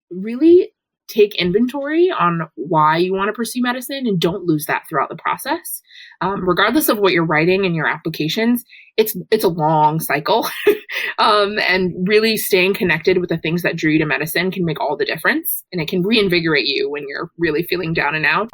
really take inventory on why you want to pursue medicine and don't lose that throughout the process. Regardless of what you're writing in your applications, it's a long cycle. And really staying connected with the things that drew you to medicine can make all the difference. And it can reinvigorate you when you're really feeling down and out.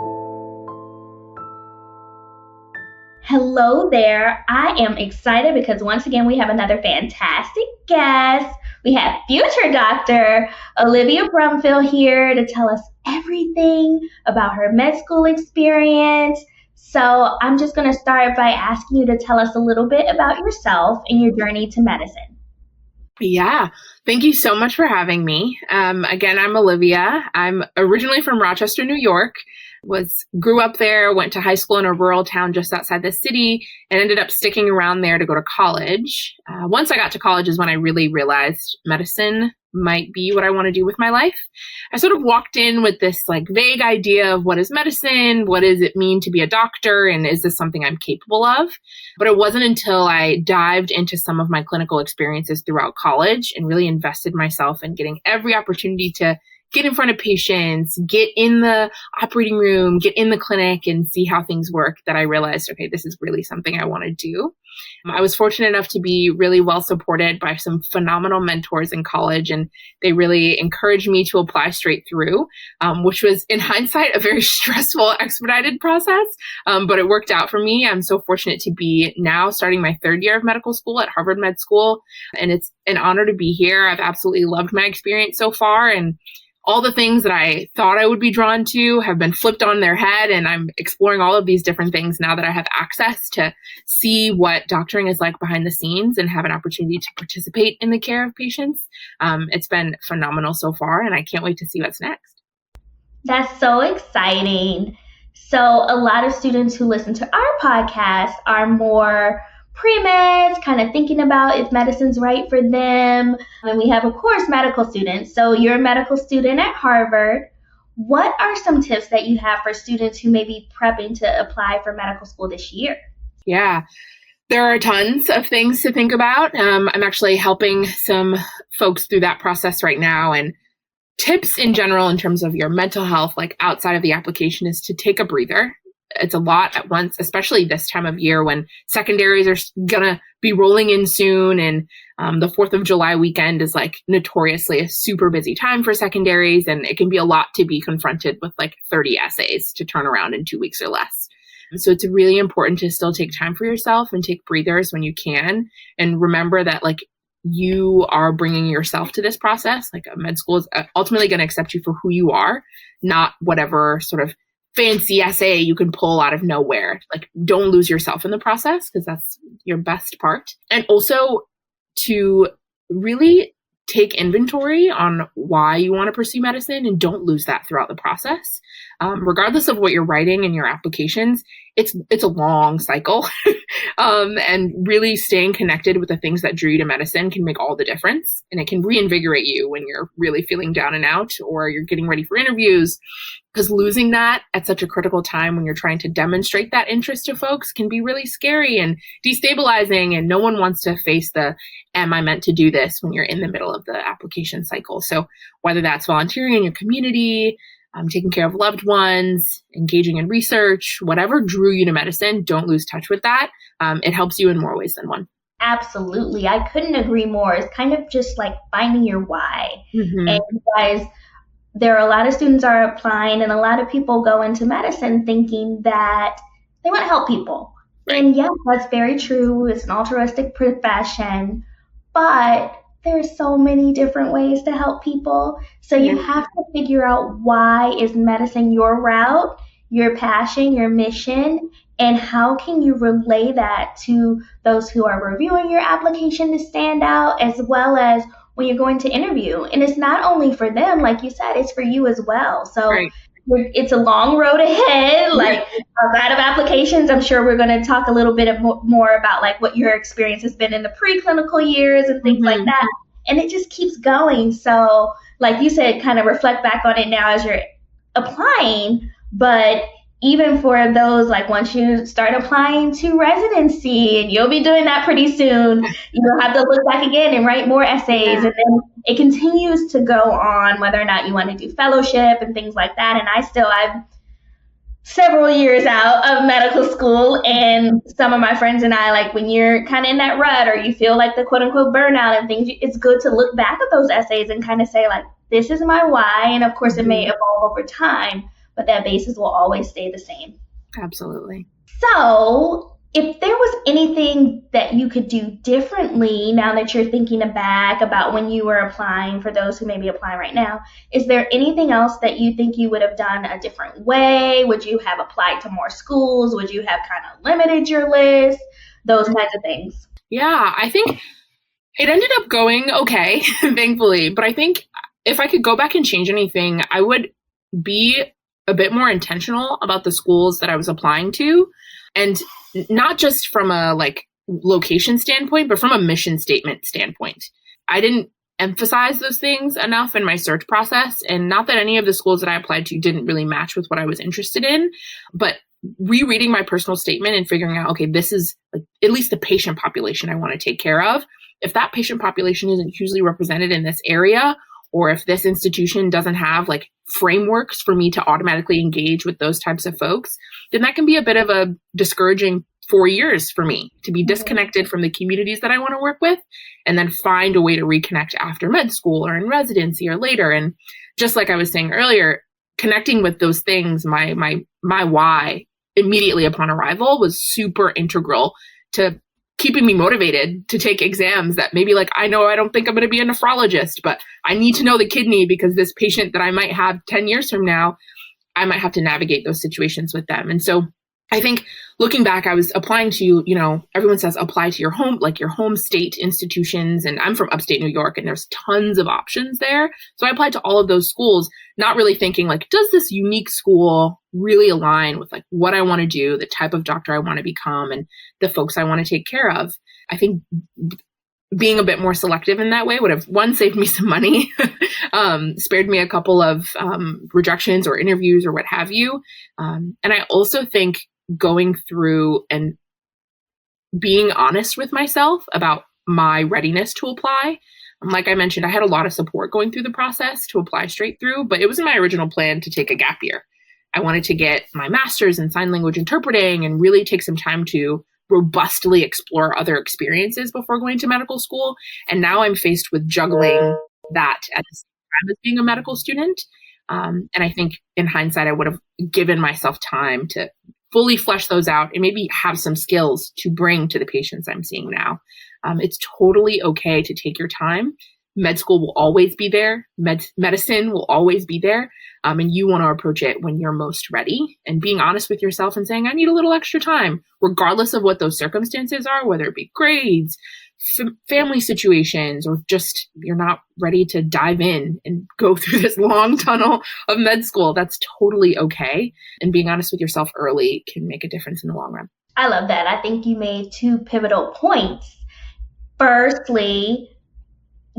Hello there. I am excited because once again, we have another fantastic guest. We have future Dr. Olivia Brumfield here to tell us everything about her med school experience. So I'm just going to start by asking you to tell us a little bit about yourself and your journey to medicine. Yeah, thank you so much for having me. Again, I'm Olivia. I'm originally from Rochester, New York. Grew up there, went to high school in a rural town just outside the city, and ended up sticking around there to go to college. Once I got to college is when I really realized medicine might be what I want to do with my life. I sort of walked in with this vague idea of what is medicine, what does it mean to be a doctor, and is this something I'm capable of? But it wasn't until I dived into some of my clinical experiences throughout college and really invested myself in getting every opportunity to get in front of patients, get in the operating room, get in the clinic and see how things work that I realized, okay, this is really something I want to do. I was fortunate enough to be really well supported by some phenomenal mentors in college, and they really encouraged me to apply straight through, which was in hindsight a very stressful, expedited process, but it worked out for me. I'm so fortunate to be now starting my third year of medical school at Harvard Med School, and it's an honor to be here. I've absolutely loved my experience so far, and all the things that I thought I would be drawn to have been flipped on their head, and I'm exploring all of these different things now that I have access to see what doctoring is like behind the scenes and have an opportunity to participate in the care of patients. It's been phenomenal so far, and I can't wait to see what's next. That's so exciting. So a lot of students who listen to our podcast are more pre-meds, kind of thinking about if medicine's right for them. And we have, of course, medical students. So you're a medical student at Harvard. What are some tips that you have for students who may be prepping to apply for medical school this year? Yeah, there are tons of things to think about. I'm actually helping some folks through that process right now. And tips in general in terms of your mental health, outside of the application, is to take a breather. It's a lot at once, especially this time of year when secondaries are going to be rolling in soon. And the 4th of July weekend is notoriously a super busy time for secondaries. And it can be a lot to be confronted with 30 essays to turn around in 2 weeks or less. So it's really important to still take time for yourself and take breathers when you can. And remember that you are bringing yourself to this process. A med school is ultimately going to accept you for who you are, not whatever sort of fancy essay you can pull out of nowhere. Don't lose yourself in the process, because that's your best part. And also to really take inventory on why you want to pursue medicine and don't lose that throughout the process. Regardless of what you're writing in your applications, it's a long cycle. And really staying connected with the things that drew you to medicine can make all the difference. And it can reinvigorate you when you're really feeling down and out, or you're getting ready for interviews. Because losing that at such a critical time when you're trying to demonstrate that interest to folks can be really scary and destabilizing. And no one wants to face am I meant to do this when you're in the middle of the application cycle. So whether that's volunteering in your community, taking care of loved ones, engaging in research, whatever drew you to medicine, don't lose touch with that. It helps you in more ways than one. Absolutely. I couldn't agree more. It's kind of just finding your why. Mm-hmm. And you guys, there are a lot of students are applying, and a lot of people go into medicine thinking that they want to help people. Right. And yes, that's very true. It's an altruistic profession, but there's so many different ways to help people. So you have to figure out, why is medicine your route, your passion, your mission, and how can you relay that to those who are reviewing your application to stand out, as well as when you're going to interview. And it's not only for them, like you said, it's for you as well. So it's a long road ahead. Outside of applications, I'm sure we're going to talk a little bit more about what your experience has been in the preclinical years and things like that. And it just keeps going. So like you said, kind of reflect back on it now as you're applying, but even for those, like once you start applying to residency, and you'll be doing that pretty soon, you'll have to look back again and write more essays. And then it continues to go on, whether or not you want to do fellowship and things like that. And I'm several years out of medical school, and some of my friends and I, like when you're kind of in that rut or you feel like the quote unquote burnout and things, it's good to look back at those essays and kind of say like, this is my why. And of course it may evolve over time, but that basis will always stay the same. Absolutely. So if there was anything that you could do differently now that you're thinking back about when you were applying, for those who may be applying right now, is there anything else that you think you would have done a different way? Would you have applied to more schools? Would you have kind of limited your list? Those kinds of things. Yeah, I think it ended up going okay, thankfully. But I think if I could go back and change anything, I would be a bit more intentional about the schools that I was applying to. And not just from a like location standpoint, but from a mission statement standpoint. I didn't emphasize those things enough in my search process. And not that any of the schools that I applied to didn't really match with what I was interested in, but rereading my personal statement and figuring out, okay, this is like at least the patient population I want to take care of. If that patient population isn't hugely represented in this area, or if this institution doesn't have like frameworks for me to automatically engage with those types of folks, then that can be a bit of a discouraging 4 years for me to be disconnected from the communities that I want to work with, and then find a way to reconnect after med school or in residency or later. And just like I was saying earlier, connecting with those things, my why immediately upon arrival was super integral to keeping me motivated to take exams that maybe like, I know I don't think I'm going to be a nephrologist, but I need to know the kidney because this patient that I might have 10 years from now, I might have to navigate those situations with them. And so I think looking back, I was applying to, everyone says apply to your home state institutions. And I'm from upstate New York and there's tons of options there. So I applied to all of those schools, not really thinking like, does this unique school really align with like what I want to do, the type of doctor I want to become, and the folks I want to take care of. I think being a bit more selective in that way would have, one, saved me some money, spared me a couple of rejections or interviews or what have you. And I also think going through and being honest with myself about my readiness to apply. Like I mentioned, I had a lot of support going through the process to apply straight through, but it wasn't my original plan to take a gap year. I wanted to get my master's in sign language interpreting and really take some time to robustly explore other experiences before going to medical school. And now I'm faced with juggling that at the same time as being a medical student. And I think in hindsight, I would have given myself time to fully flesh those out and maybe have some skills to bring to the patients I'm seeing now. It's totally okay to take your time. Med school will always be there. Medicine will always be there. And you want to approach it when you're most ready, and being honest with yourself and saying, I need a little extra time, regardless of what those circumstances are, whether it be grades, family situations, or just you're not ready to dive in and go through this long tunnel of med school. That's totally okay. And being honest with yourself early can make a difference in the long run. I love that. I think you made two pivotal points. Firstly,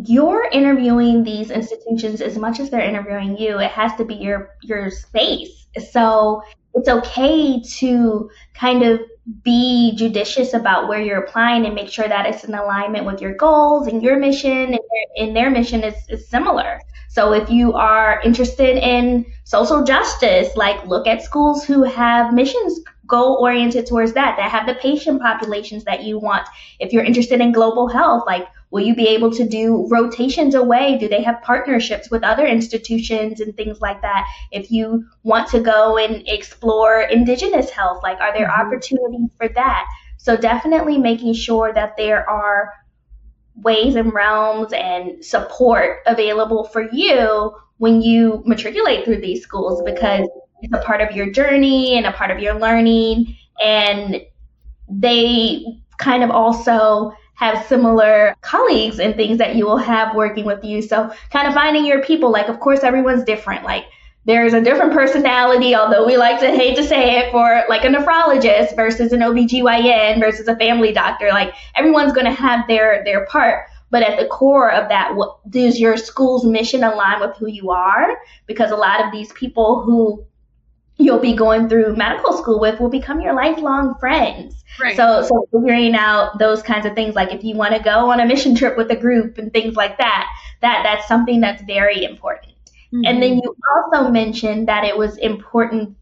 you're interviewing these institutions as much as they're interviewing you. It has to be your space. So it's okay to kind of be judicious about where you're applying and make sure that it's in alignment with your goals and your mission, and their mission is similar. So if you are interested in social justice, like look at schools who have missions goal oriented towards that have the patient populations that you want. If you're interested in global health, like will you be able to do rotations away? Do they have partnerships with other institutions and things like that? If you want to go and explore indigenous health, like are there opportunities for that? So definitely making sure that there are ways and realms and support available for you when you matriculate through these schools, because it's a part of your journey and a part of your learning, and they kind of also have similar colleagues and things that you will have working with you. So kind of finding your people, like, of course, everyone's different. Like there's a different personality, although we like to hate to say it, for like a nephrologist versus an OBGYN versus a family doctor. Like everyone's going to have their part. But at the core of that, what does your school's mission align with who you are? Because a lot of these people who you'll be going through medical school with will become your lifelong friends. Right. So figuring out those kinds of things, like if you want to go on a mission trip with a group and things like that, that's something that's very important. Mm-hmm. And then you also mentioned that it was important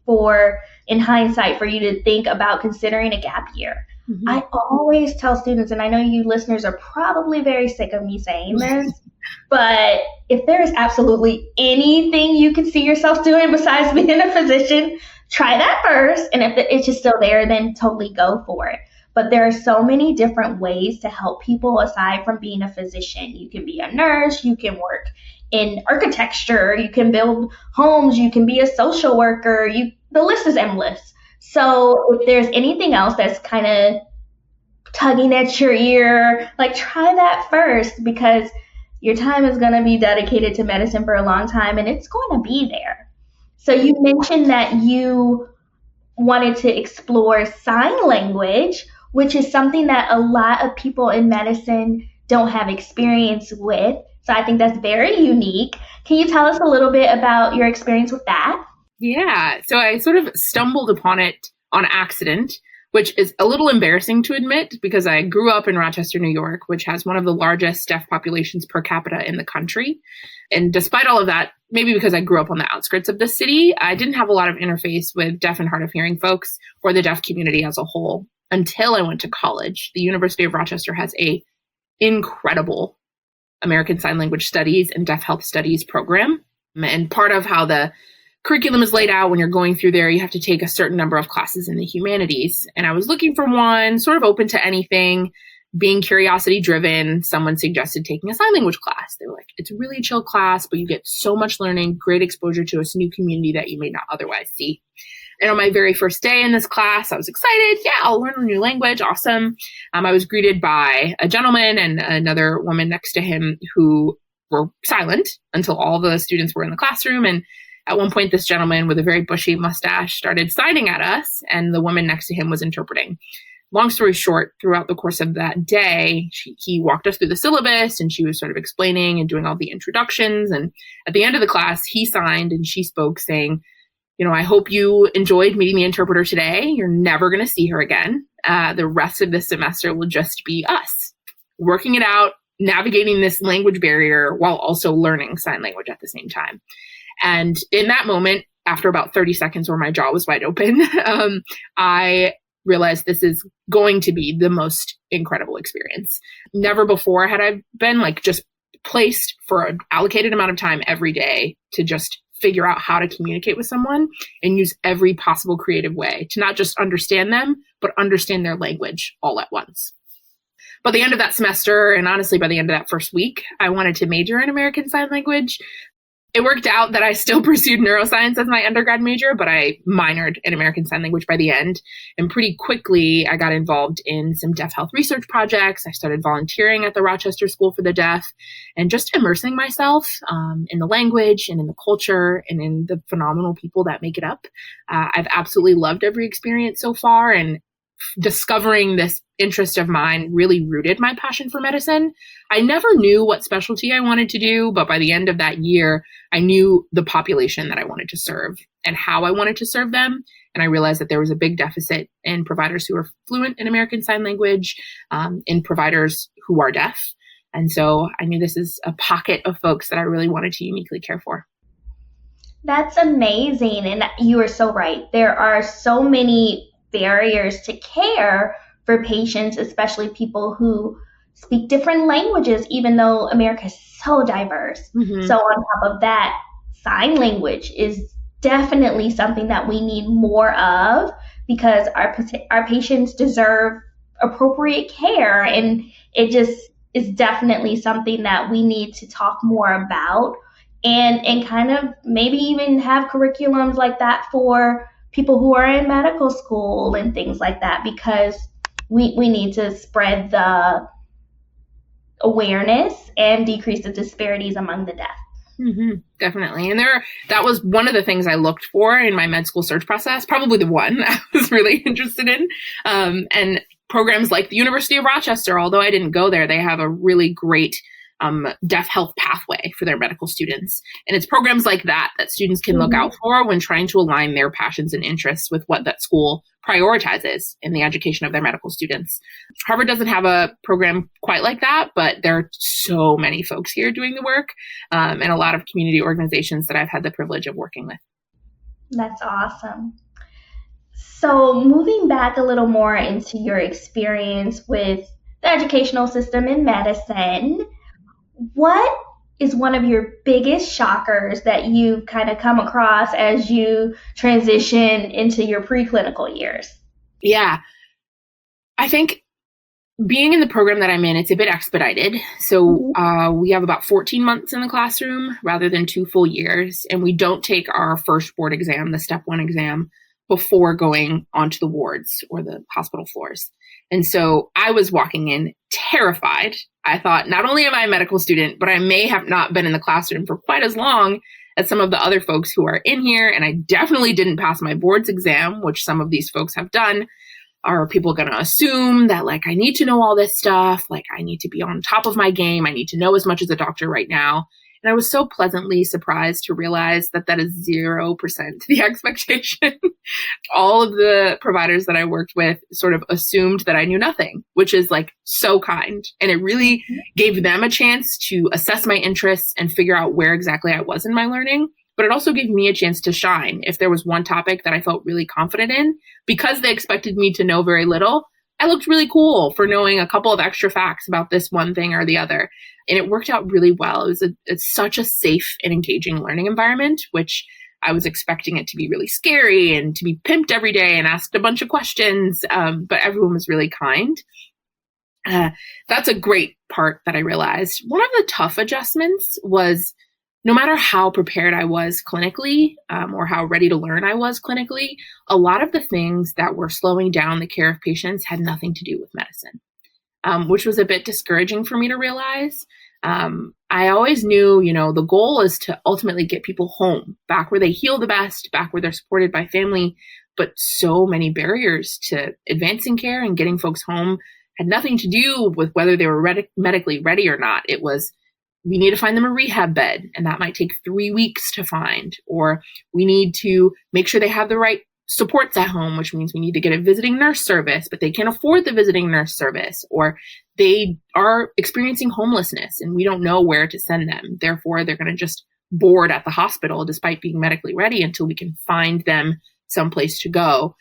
in hindsight, for you to think about considering a gap year. Mm-hmm. I always tell students, and I know you listeners are probably very sick of me saying this, but if there is absolutely anything you can see yourself doing besides being a physician, try that first. And if it's just still there, then totally go for it. But there are so many different ways to help people aside from being a physician. You can be a nurse, you can work in architecture, you can build homes, you can be a social worker, the list is endless. So if there's anything else that's kind of tugging at your ear, like try that first, because your time is going to be dedicated to medicine for a long time and it's going to be there. So you mentioned that you wanted to explore sign language, which is something that a lot of people in medicine don't have experience with. So I think that's very unique. Can you tell us a little bit about your experience with that? Yeah. So I sort of stumbled upon it on accident, which is a little embarrassing to admit because I grew up in Rochester, New York, which has one of the largest deaf populations per capita in the country. And despite all of that, maybe because I grew up on the outskirts of the city, I didn't have a lot of interface with deaf and hard of hearing folks or the deaf community as a whole until I went to college. The University of Rochester has a incredible American Sign Language Studies and Deaf Health Studies program. And part of how the curriculum is laid out when you're going through there, you have to take a certain number of classes in the humanities. And I was looking for one, sort of open to anything, being curiosity driven. Someone suggested taking a sign language class. They were like, it's a really chill class, but you get so much learning, great exposure to a new community that you may not otherwise see. And on my very first day in this class, I was excited. Yeah, I'll learn a new language. Awesome. I was greeted by a gentleman and another woman next to him who were silent until all the students were in the classroom. And at one point, this gentleman with a very bushy mustache started signing at us, and the woman next to him was interpreting. Long story short, throughout the course of that day, he walked us through the syllabus, and she was sort of explaining and doing all the introductions. And at the end of the class, he signed and she spoke saying, I hope you enjoyed meeting the interpreter today. You're never going to see her again. The rest of this semester will just be us working it out, navigating this language barrier while also learning sign language at the same time. And in that moment, after about 30 seconds where my jaw was wide open, I realized this is going to be the most incredible experience. Never before had I been just placed for an allocated amount of time every day to just figure out how to communicate with someone and use every possible creative way to not just understand them, but understand their language all at once. By the end of that semester, and honestly, by the end of that first week, I wanted to major in American Sign Language. It worked out that I still pursued neuroscience as my undergrad major, but I minored in American Sign Language by the end. And pretty quickly, I got involved in some deaf health research projects. I started volunteering at the Rochester School for the Deaf and just immersing myself in the language and in the culture and in the phenomenal people that make it up. I've absolutely loved every experience so far, and discovering this interest of mine really rooted my passion for medicine. I never knew what specialty I wanted to do, but by the end of that year, I knew the population that I wanted to serve and how I wanted to serve them. And I realized that there was a big deficit in providers who are fluent in American Sign Language, in providers who are deaf. And so I knew this is a pocket of folks that I really wanted to uniquely care for. That's amazing. And you are so right. There are so many barriers to care for patients, especially people who speak different languages, even though America is so diverse. Mm-hmm. So on top of that, sign language is definitely something that we need more of, because our patients deserve appropriate care. And it just is definitely something that we need to talk more about and kind of maybe even have curriculums like that for people who are in medical school and things like that, because we need to spread the awareness and decrease the disparities among the deaf. Mm-hmm, definitely. And that was one of the things I looked for in my med school search process, probably the one I was really interested in. And programs like the University of Rochester, although I didn't go there, they have a really great deaf health pathway for their medical students. And it's programs like that students can look out for when trying to align their passions and interests with what that school prioritizes in the education of their medical students. Harvard doesn't have a program quite like that, but there are so many folks here doing the work, and a lot of community organizations that I've had the privilege of working with. That's awesome. So moving back a little more into your experience with the educational system in medicine, what is one of your biggest shockers that you've kind of come across as you transition into your preclinical years? Yeah, I think being in the program that I'm in, it's a bit expedited. So we have about 14 months in the classroom rather than 2 full years. And we don't take our first board exam, the step 1 exam, before going onto the wards or the hospital floors. And so I was walking in terrified. I thought, not only am I a medical student, but I may have not been in the classroom for quite as long as some of the other folks who are in here. And I definitely didn't pass my boards exam, which some of these folks have done. Are people going to assume that I need to know all this stuff? I need to be on top of my game. I need to know as much as a doctor right now. And I was so pleasantly surprised to realize that is 0% the expectation. All of the providers that I worked with sort of assumed that I knew nothing, which is so kind. And it really gave them a chance to assess my interests and figure out where exactly I was in my learning. But it also gave me a chance to shine if there was one topic that I felt really confident in. Because they expected me to know very little, I looked really cool for knowing a couple of extra facts about this one thing or the other. And it worked out really well. It's such a safe and engaging learning environment, which I was expecting it to be really scary and to be pimped every day and asked a bunch of questions. But everyone was really kind. That's a great part that I realized. One of the tough adjustments was no matter how prepared I was clinically, or how ready to learn I was clinically, a lot of the things that were slowing down the care of patients had nothing to do with medicine, which was a bit discouraging for me to realize. I always knew, the goal is to ultimately get people home, back where they heal the best, back where they're supported by family. But so many barriers to advancing care and getting folks home had nothing to do with whether they were medically ready or not. It was, we need to find them a rehab bed, and that might take 3 weeks to find. Or we need to make sure they have the right supports at home, which means we need to get a visiting nurse service, but they can't afford the visiting nurse service. Or they are experiencing homelessness and we don't know where to send them. Therefore, they're going to just board at the hospital despite being medically ready until we can find them someplace to go.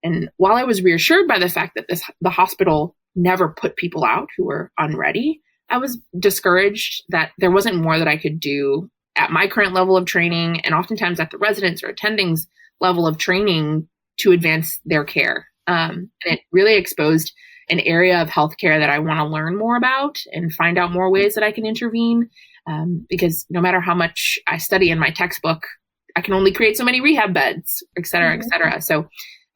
And while I was reassured by the fact that the hospital never put people out who were unready, I was discouraged that there wasn't more that I could do at my current level of training, and oftentimes at the residents or attendings level of training, to advance their care. And it really exposed an area of healthcare that I want to learn more about and find out more ways that I can intervene. Because no matter how much I study in my textbook, I can only create so many rehab beds, et cetera, et cetera. So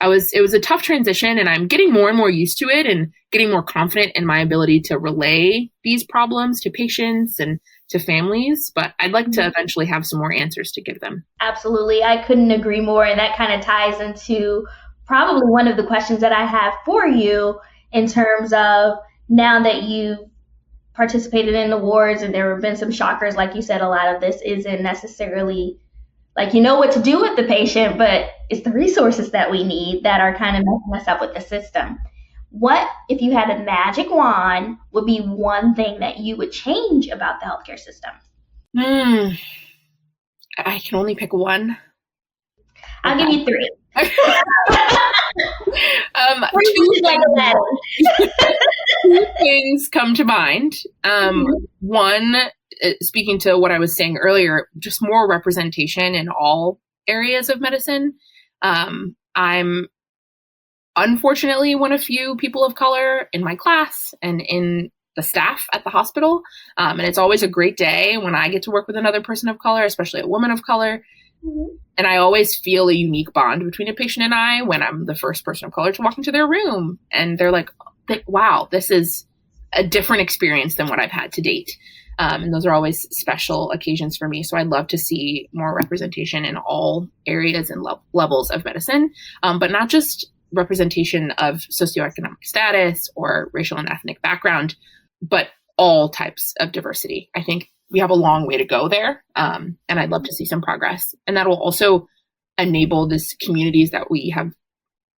it was a tough transition, and I'm getting more and more used to it and getting more confident in my ability to relay these problems to patients and to families. But I'd like to eventually have some more answers to give them. Absolutely. I couldn't agree more. And that kind of ties into probably one of the questions that I have for you in terms of, now that you've participated in the wards and there have been some shockers, like you said, a lot of this isn't necessarily what to do with the patient, but it's the resources that we need that are kind of messing us up with the system. What, if you had a magic wand, would be one thing that you would change about the healthcare system? I can only pick one. I'll give you 3. Two things come to mind. One, speaking to what I was saying earlier, just more representation in all areas of medicine. I'm unfortunately one of few people of color in my class and in the staff at the hospital. And it's always a great day when I get to work with another person of color, especially a woman of color. And I always feel a unique bond between a patient and I when I'm the first person of color to walk into their room. And they're like, wow, this is a different experience than what I've had to date. And those are always special occasions for me. So I'd love to see more representation in all areas and levels of medicine, but not just representation of socioeconomic status or racial and ethnic background, but all types of diversity. I think we have a long way to go there. And I'd love to see some progress. And that will also enable these communities that we have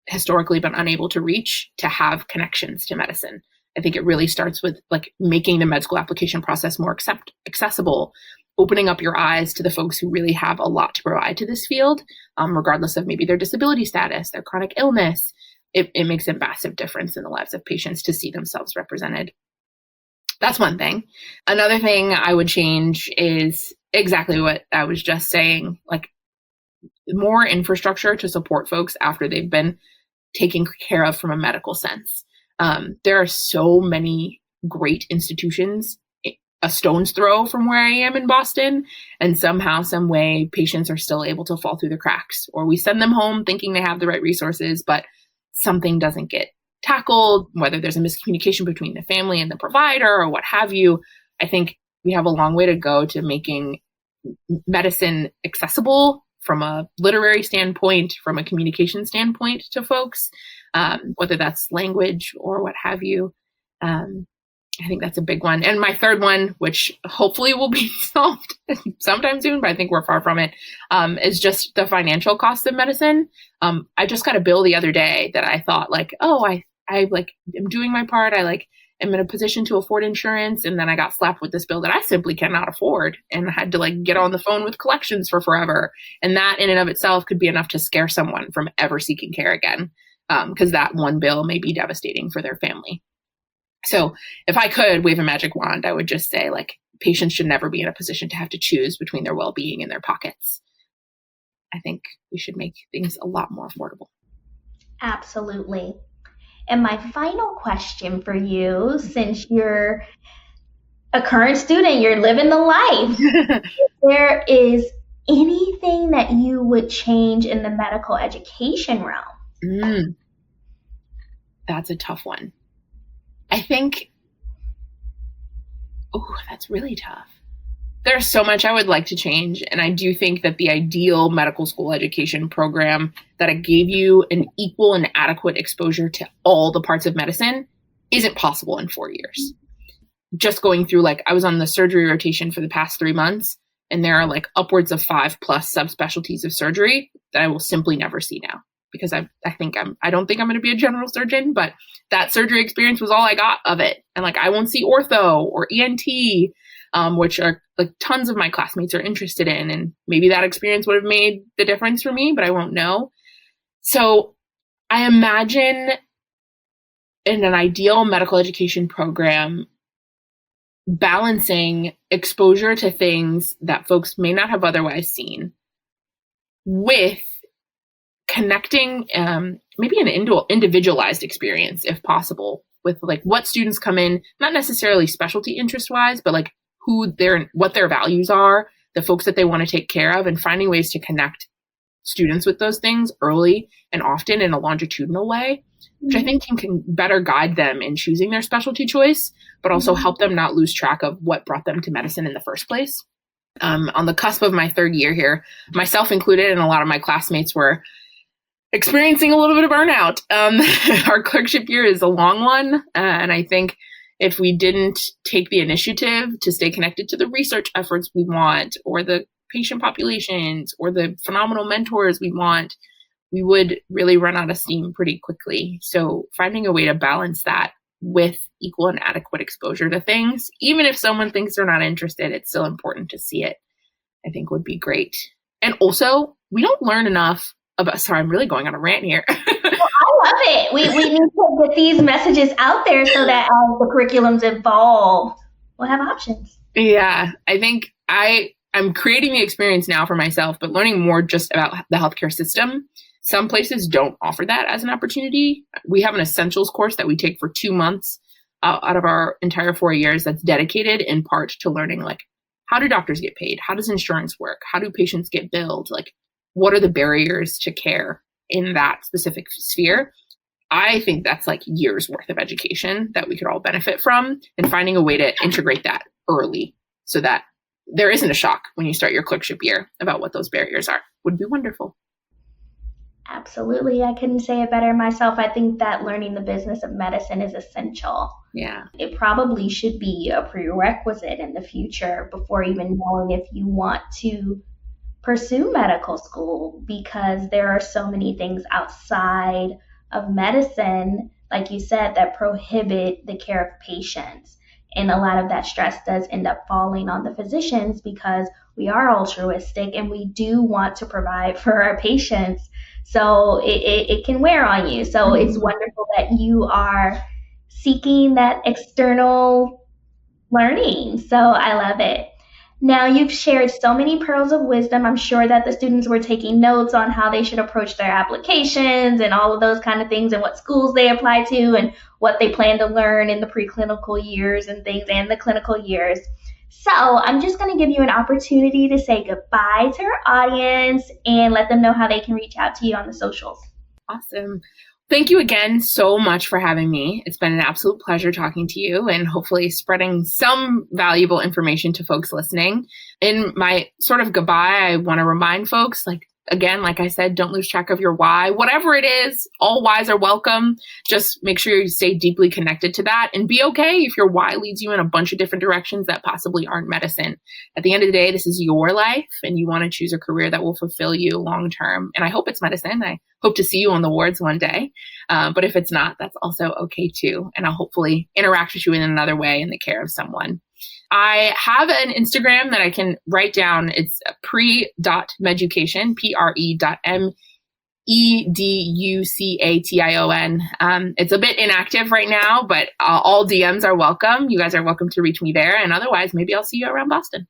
historically been unable to reach to have connections to medicine. I think it really starts with like making the med school application process more accessible, opening up your eyes to the folks who really have a lot to provide to this field, regardless of maybe their disability status, their chronic illness. It makes a massive difference in the lives of patients to see themselves represented. That's one thing. Another thing I would change is exactly what I was just saying, like more infrastructure to support folks after they've been taken care of from a medical sense. There are so many great institutions a stone's throw from where I am in Boston, and somehow, some way, patients are still able to fall through the cracks, or we send them home thinking they have the right resources, but something doesn't get tackled, whether there's a miscommunication between the family and the provider or what have you. I think we have a long way to go to making medicine accessible from a literary standpoint, from a communication standpoint to folks, whether that's language or what have you. I think that's a big one. And my third one, which hopefully will be solved sometime soon, but I think we're far from it, is just the financial cost of medicine. I just got a bill the other day that I thought like, oh, I like am doing my part. I like am in a position to afford insurance. And then I got slapped with this bill that I simply cannot afford and had to like get on the phone with collections for forever. And that in and of itself could be enough to scare someone from ever seeking care again, because that one bill may be devastating for their family. So if I could wave a magic wand, I would just say like patients should never be in a position to have to choose between their well-being and their pockets. I think we should make things a lot more affordable. Absolutely. And my final question for you, since you're a current student, you're living the life, if there is anything that you would change in the medical education realm? That's a tough one. I think, that's really tough. There's so much I would like to change. And I do think that the ideal medical school education program that gave you an equal and adequate exposure to all the parts of medicine isn't possible in 4 years. Just going through, like, I was on the surgery rotation for the past 3 months, and there are like upwards of 5+ subspecialties of surgery that I will simply never see now. Because I don't think I'm going to be a general surgeon, but that surgery experience was all I got of it. And like, I won't see ortho or ENT, which are like tons of my classmates are interested in. And maybe that experience would have made the difference for me, but I won't know. So I imagine in an ideal medical education program, balancing exposure to things that folks may not have otherwise seen with connecting maybe an individualized experience, if possible, with like what students come in, not necessarily specialty interest wise, but like what their values are, the folks that they want to take care of, and finding ways to connect students with those things early and often in a longitudinal way, which I think can better guide them in choosing their specialty choice, but also help them not lose track of what brought them to medicine in the first place. On the cusp of my third year here, myself included, and a lot of my classmates were experiencing a little bit of burnout. Our clerkship year is a long one. And I think if we didn't take the initiative to stay connected to the research efforts we want, or the patient populations, or the phenomenal mentors we want, we would really run out of steam pretty quickly. So finding a way to balance that with equal and adequate exposure to things, even if someone thinks they're not interested, it's still important to see it, I think would be great. And also, we don't learn enough about, sorry, I'm really going on a rant here. Well, I love it. We need to get these messages out there so that as the curriculums evolve, we'll have options. Yeah, I think I'm creating the experience now for myself, but learning more just about the healthcare system. Some places don't offer that as an opportunity. We have an essentials course that we take for 2 months out of our entire 4 years that's dedicated in part to learning, like, how do doctors get paid? How does insurance work? How do patients get billed? Like, what are the barriers to care in that specific sphere? I think that's like years worth of education that we could all benefit from, and finding a way to integrate that early so that there isn't a shock when you start your clerkship year about what those barriers are would be wonderful. Absolutely. I couldn't say it better myself. I think that learning the business of medicine is essential. Yeah. It probably should be a prerequisite in the future before even knowing if you want to pursue medical school, because there are so many things outside of medicine, like you said, that prohibit the care of patients. And a lot of that stress does end up falling on the physicians because we are altruistic and we do want to provide for our patients. So it can wear on you. So it's wonderful that you are seeking that external learning. So I love it. Now, you've shared so many pearls of wisdom. I'm sure that the students were taking notes on how they should approach their applications and all of those kind of things, and what schools they apply to and what they plan to learn in the preclinical years and things and the clinical years. So I'm just going to give you an opportunity to say goodbye to our audience and let them know how they can reach out to you on the socials. Awesome. Thank you again so much for having me. It's been an absolute pleasure talking to you and hopefully spreading some valuable information to folks listening. In my sort of goodbye, I want to remind folks, again, like I said, don't lose track of your why. Whatever it is, all whys are welcome. Just make sure you stay deeply connected to that and be okay if your why leads you in a bunch of different directions that possibly aren't medicine. At the end of the day, this is your life and you want to choose a career that will fulfill you long term. And I hope it's medicine. I hope to see you on the wards one day. But if it's not, that's also okay too. And I'll hopefully interact with you in another way in the care of someone. I have an Instagram that I can write down. It's pre.meducation, pre.meducation. It's a bit inactive right now, but all DMs are welcome. You guys are welcome to reach me there. And otherwise, maybe I'll see you around Boston.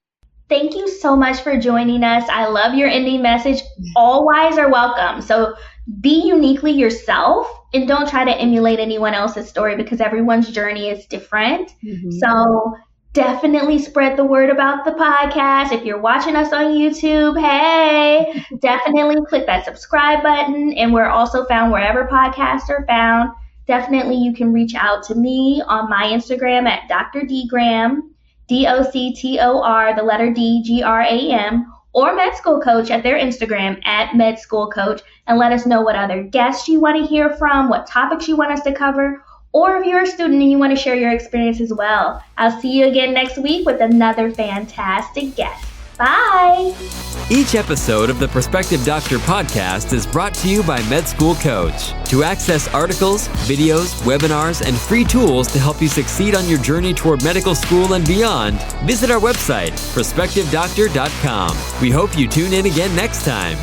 Thank you so much for joining us. I love your ending message. All whys are welcome. So be uniquely yourself and don't try to emulate anyone else's story because everyone's journey is different. So definitely spread the word about the podcast. If you're watching us on YouTube, hey, definitely click that subscribe button. And we're also found wherever podcasts are found. Definitely you can reach out to me on my Instagram at Dr. DeGram, DOCTOR, the letter DGRAM, or Med School Coach at their Instagram at Med School Coach, and let us know what other guests you want to hear from, what topics you want us to cover, or if you're a student and you want to share your experience as well. I'll see you again next week with another fantastic guest. Bye! Each episode of the Prospective Doctor podcast is brought to you by Med School Coach. To access articles, videos, webinars, and free tools to help you succeed on your journey toward medical school and beyond, visit our website, prospectivedoctor.com. We hope you tune in again next time.